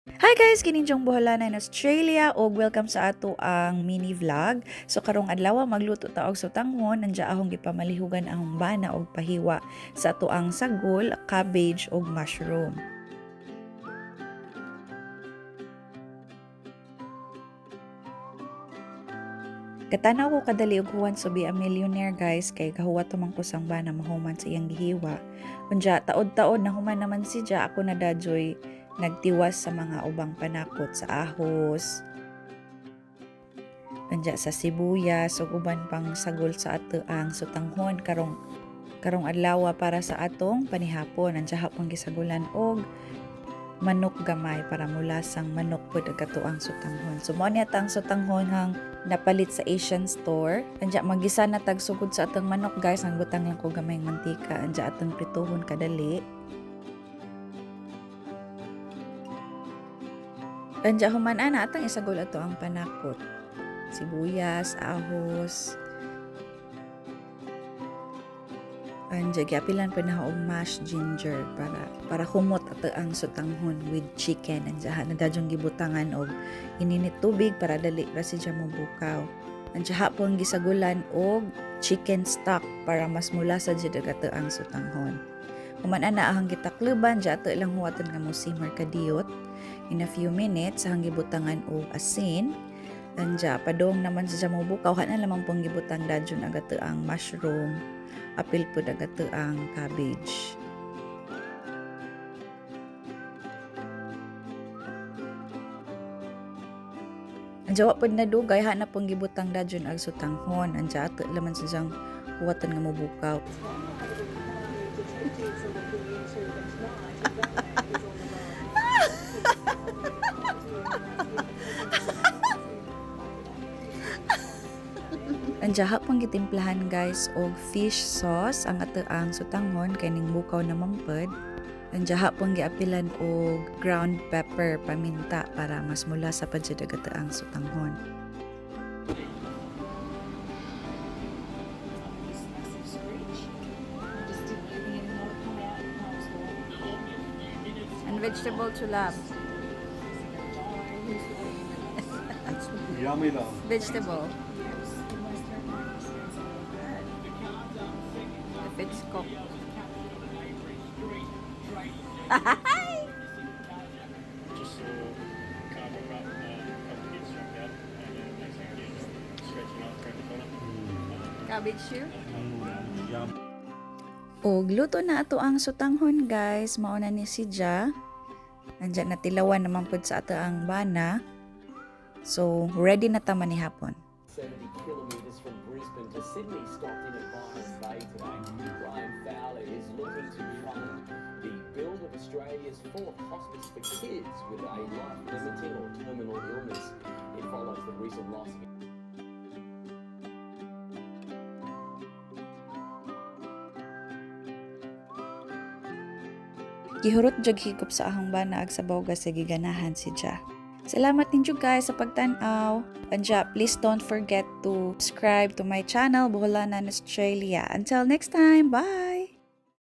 Hi guys! Kininjong buhalanan in Australia o welcome sa ato ang mini vlog. So karong adlaw magluto ta og sutanghon, nandiya ahong gipamalihugan ahong bana og pahiwa sa ato ang sagol, cabbage ug mushroom. Katanaw ko kadali og huwan so be a millionaire guys kay kahuwat man ko sang bana mahuman sa iyang gihiwa. Unya taod-taod na human naman si Ja ako na dadyoy nagtiwas sa mga ubang panakot sa ahos, anja sa sibuyas ug uban pang sagol sa ato ang sutanghon karong adlaw para sa atong panihapon. Anja hapon gisagulan og manok gamay para mulasang manok pud ang katuang sutanghon. So mao niya tang sutanghon hang napalit sa Asian store. Anja magisa na tag sugod sa atong manok guys, ang butang lang ko gamay mantika. Anja atong prituhon kadali. Anja human ana atang isagol ato ang panakot. Sibuyas, ahos. Anja giapilan pa na og mashed ginger para humot ato ang sutanghon with chicken. Anja na dadyong gibutangan og ininit tubig para dali ra siya mobukaw. Anja hapon gisagulan og chicken stock para mas mulasa jud ato ang sutanghon. Human ana ahang gitakluban ja ato lang huwaton nga mo simmer kadiyot. In a few minutes hang gibutangan og asin. Anja padong naman siya mobukaw na lamang pong gibutang dadyon agato ang mushroom. Apil po dagato ang cabbage. Anja wa pod na dugay hana pong gibutang dadyon ag sutanghon. Anja ato laman siyang huwaton nga mobukaw. Anja hapon gitimplahan guys og fish sauce ang ato ang sutanghon kay ning bukaw na mamped. Anja hapon giapilan og ground pepper, paminta para mas mulasa pa jud ato ang sutanghon. And vegetable chulab. Yummy though. Vegetable. If it's cooked. Just carve up a couple bits from that, and then next thing you do is stretching out around the corner. Cabbage stew. Yum. Og luto na ato ang sutanghon guys, mauna ni si Ja. Nandiyan na tilawan naman pud sa ato ang bana. So ready na ta ni hapon. 70 kilometres from Brisbane to Sydney, stopped in at Byron Bay today. Brian Fowler is looking to fund the build of Australia's fourth hospice for kids with a life-limiting or terminal illness. It follows the recent loss of Gihurot jud higop sa ahong bana ag sabaw sa giganahan si Ja. Salamat ninyo guys sa pagtan-aw. Anja, please don't forget to subscribe to my channel, Buholanan Australia. Until next time, bye!